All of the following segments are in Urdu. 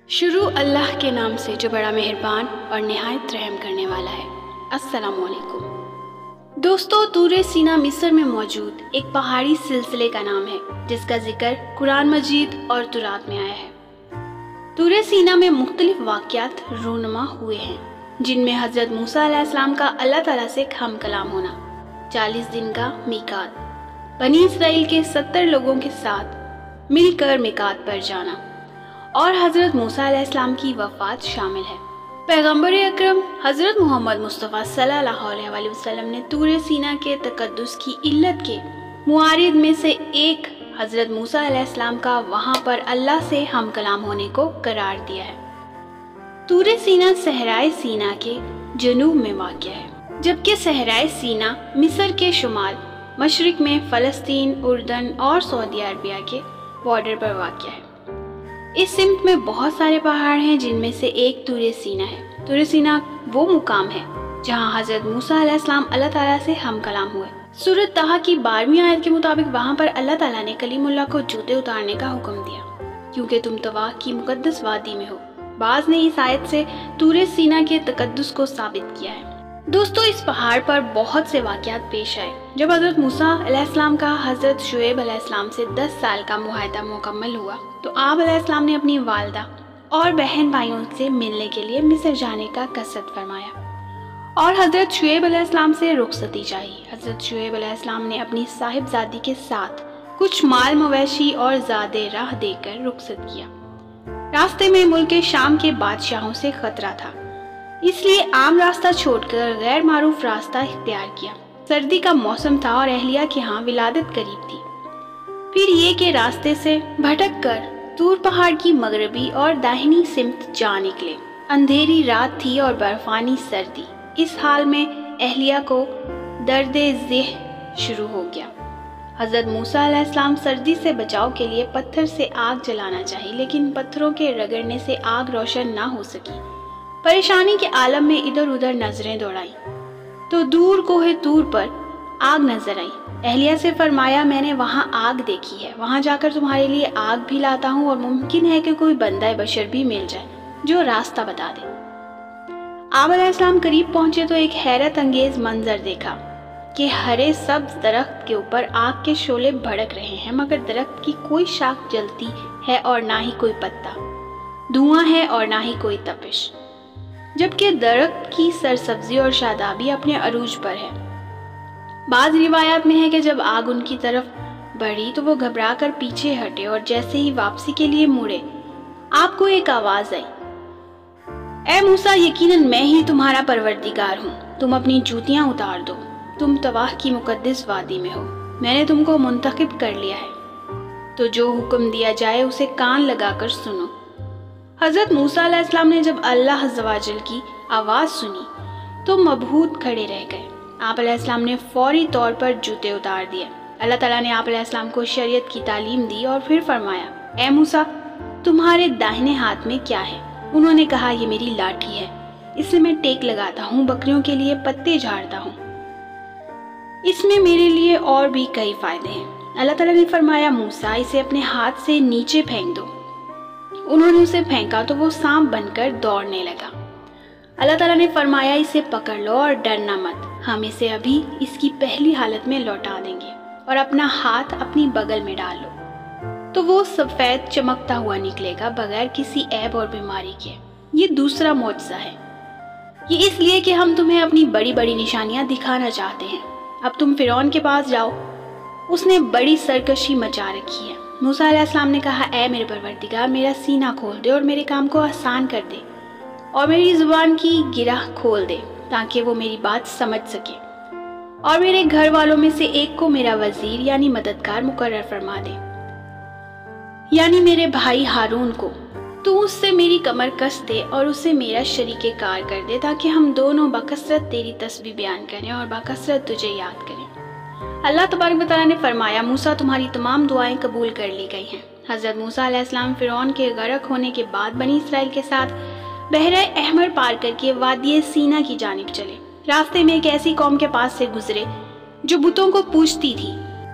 شروع اللہ کے نام سے جو بڑا مہربان اور نہایت رحم کرنے والا ہے۔ السلام علیکم دوستو، طور سینا مصر میں موجود ایک پہاڑی سلسلے کا نام ہے جس کا ذکر قرآن مجید اور تورات میں آیا ہے۔ طور سینا میں مختلف واقعات رونما ہوئے ہیں جن میں حضرت موسیٰ علیہ السلام کا اللہ تعالیٰ سے ہم کلام ہونا، 40 دن کا میقات، بنی اسرائیل کے 70 لوگوں کے ساتھ مل کر میقات پر جانا اور حضرت موسیٰ علیہ السلام کی وفات شامل ہے۔ پیغمبر اکرم حضرت محمد مصطفیٰ صلی اللہ علیہ وآلہ وسلم نے طور سینا کے تقدس کی علت کے معارض میں سے ایک حضرت موسیٰ علیہ السلام کا وہاں پر اللہ سے ہم کلام ہونے کو قرار دیا ہے۔ طور سینا صحرائے سینا کے جنوب میں واقع ہے، جبکہ صحرائے سینا مصر کے شمال مشرق میں فلسطین، اردن اور سعودی عربیہ کے بارڈر پر واقع ہے۔ اس سمت میں بہت سارے پہاڑ ہیں جن میں سے ایک طور سینا ہے۔ طور سینا وہ مقام ہے جہاں حضرت موسیٰ علیہ السلام اللہ تعالیٰ سے ہم کلام ہوئے۔ سورۃ طٰہٰ کی 12ویں آیت کے مطابق وہاں پر اللہ تعالیٰ نے کلیم اللہ کو جوتے اتارنے کا حکم دیا کیونکہ تم طواف کی مقدس وادی میں ہو۔ بعض نے اس آیت سے طور سینا کے تقدس کو ثابت کیا ہے۔ دوستو، اس پہاڑ پر بہت سے واقعات پیش آئے۔ جب حضرت موسیٰ علیہ السلام کا حضرت شعیب علیہ السلام سے 10 سال کا معاہدہ مکمل ہوا تو آپ علیہ السلام نے اپنی والدہ اور بہن بھائیوں سے ملنے کے لیے مصر جانے کا قصد فرمایا اور حضرت شعیب علیہ السلام سے رخصتی چاہی۔ حضرت شعیب علیہ السلام نے اپنی صاحبزادی کے ساتھ کچھ مال مویشی اور زاد راہ دے کر رخصت کیا۔ راستے میں ملک شام کے بادشاہوں سے خطرہ تھا، اس لیے عام راستہ چھوڑ کر غیر معروف راستہ اختیار کیا۔ سردی کا موسم تھا اور اہلیہ کے ہاں ولادت قریب تھی۔ پھر یہ کہ راستے سے بھٹک کر طور پہاڑ کی مغربی اور داہنی سمت جا نکلے۔ اندھیری رات تھی اور برفانی سردی۔ اس حال میں اہلیہ کو درد ذہ شروع ہو گیا۔ حضرت موسیٰ علیہ السلام سردی سے بچاؤ کے لیے پتھر سے آگ جلانا چاہی، لیکن پتھروں کے رگڑنے سے آگ روشن نہ ہو سکی۔ پریشانی کے عالم میں ادھر ادھر نظریں دوڑائیں تو دور کوہ طور پر آگ نظر آئی۔ اہلیہ سے فرمایا، میں نے وہاں آگ دیکھی ہے، وہاں جا کر تمہارے لیے آگ بھی لاتا ہوں اور ممکن ہے کہ کوئی بندہ بشر بھی مل جائے جو راستہ بتا دے۔ آپ علیہ السلام قریب پہنچے تو ایک حیرت انگیز منظر دیکھا کہ ہرے سبز درخت کے اوپر آگ کے شعلے بھڑک رہے ہیں، مگر درخت کی کوئی شاخ جلتی ہے اور نہ ہی کوئی پتا، دھواں ہے اور نہ ہی کوئی تپش، جبکہ درخت کی سرسبزی اور شادابی اپنے عروج پر ہے۔ بعض روایات میں ہے کہ جب آگ ان کی طرف بڑھی تو وہ گھبرا کر پیچھے ہٹے اور جیسے ہی واپسی کے لیے مڑے، آپ کو ایک آواز آئی، اے موسیٰ، یقیناً میں ہی تمہارا پروردگار ہوں، تم اپنی جوتیاں اتار دو، تم طواف کی مقدس وادی میں ہو، میں نے تم کو منتخب کر لیا ہے، تو جو حکم دیا جائے اسے کان لگا کر سنو۔ حضرت موسیٰ علیہ السلام نے جب اللہ عز و جل کی آواز سنی تو مبہوت کھڑے رہ گئے۔ آپ علیہ السلام نے فوری طور پر جوتے اتار دیے۔ اللہ تعالیٰ نے آپ علیہ السلام کو شریعت کی تعلیم دی اور پھر فرمایا، اے موسیٰ، تمہارے داہنے ہاتھ میں کیا ہے؟ انہوں نے کہا، یہ میری لاٹھی ہے، اس سے میں ٹیک لگاتا ہوں، بکریوں کے لیے پتے جھاڑتا ہوں، اس میں میرے لیے اور بھی کئی فائدے ہیں۔ اللہ تعالیٰ نے فرمایا، موسیٰ، اسے اپنے ہاتھ سے نیچے پھینک دو۔ انہوں نے اسے پھینکا تو وہ سانپ بن کر دوڑنے لگا۔ اللہ تعالیٰ نے فرمایا، اسے پکڑ لو اور ڈرنا مت، ہم اسے ابھی اس کی پہلی حالت میں لوٹا دیں گے، اور اپنا ہاتھ اپنی بغل میں ڈال لو تو وہ سفید چمکتا ہوا نکلے گا بغیر کسی عیب اور بیماری کے۔ یہ دوسرا معجزہ ہے، یہ اس لیے کہ ہم تمہیں اپنی بڑی بڑی نشانیاں دکھانا چاہتے ہیں۔ اب تم فرعون کے پاس جاؤ، اس نے بڑی سرکشی مچا رکھی ہے۔ موسیٰ علیہ السلام نے کہا، اے میرے پروردگار، میرا سینہ کھول دے اور میرے کام کو آسان کر دے اور میری زبان کی گرہ کھول دے تاکہ وہ میری بات سمجھ سکے، اور میرے گھر والوں میں سے ایک کو میرا وزیر یعنی مددگار مقرر فرما دے، یعنی میرے بھائی ہارون کو۔ تو اس سے میری کمر کس دے اور اسے میرا شریک کار کر دے تاکہ ہم دونوں بکثرت تیری تسبیح بیان کریں اور بکثرت تجھے یاد کریں۔ اللہ تبارک و تعالیٰ نے فرمایا، موسیٰ، تمہاری تمام دعائیں قبول کر لی گئی ہیں۔ حضرت موسیٰ علیہ السلام فرعون کے غرق ہونے کے بعد بنی اسرائیل کے ساتھ بحر احمر پار کر کے وادی سینا کی جانب چلے۔ راستے میں ایک ایسی قوم کے پاس سے گزرے جو بتوں کو پوجتی تھی۔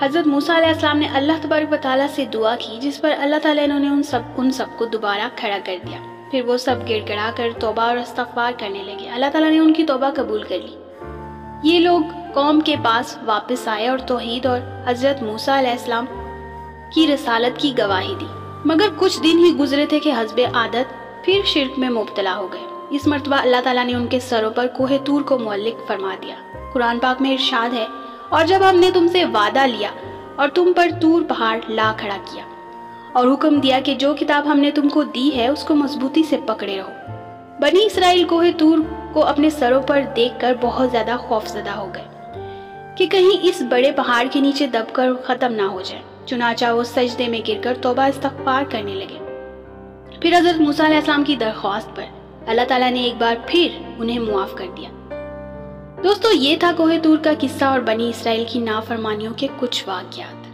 حضرت موسیٰ علیہ السلام نے اللہ تبارک و تعالیٰ سے دعا کی، جس پر اللہ تعالیٰ نے ان سب کو دوبارہ کھڑا کر دیا۔ پھر وہ سب گڑ گڑا کر توبہ اور استغفار کرنے لگے۔ اللہ تعالیٰ نے ان کی توبہ قبول کر لی۔ یہ لوگ قوم کے پاس واپس آئے اور توحید اور حضرت موسیٰ علیہ السلام کی رسالت کی گواہی دی، مگر کچھ دن ہی گزرے تھے کہ حسب عادت پھر شرک میں مبتلا ہو گئے۔ اس مرتبہ اللہ تعالیٰ نے ان کے سروں پر کوہ طور کو معلق فرما دیا۔ قرآن پاک میں ارشاد ہے، اور جب ہم نے تم سے وعدہ لیا اور تم پر طور پہاڑ لا کھڑا کیا اور حکم دیا کہ جو کتاب ہم نے تم کو دی ہے اس کو مضبوطی سے پکڑے رہو۔ بنی اسرائیل کوہ طور کو اپنے سروں پر دیکھ کر بہت زیادہ خوفزدہ ہو گئے کہ کہیں اس بڑے پہاڑ کے نیچے دب کر ختم نہ ہو جائے۔ چنانچہ وہ سجدے میں گر کر توبہ استغفار کرنے لگے۔ پھر حضرت موسیٰ علیہ السلام کی درخواست پر اللہ تعالیٰ نے ایک بار پھر انہیں معاف کر دیا۔ دوستو، یہ تھا کوہ طور کا قصہ اور بنی اسرائیل کی نافرمانیوں کے کچھ واقعات۔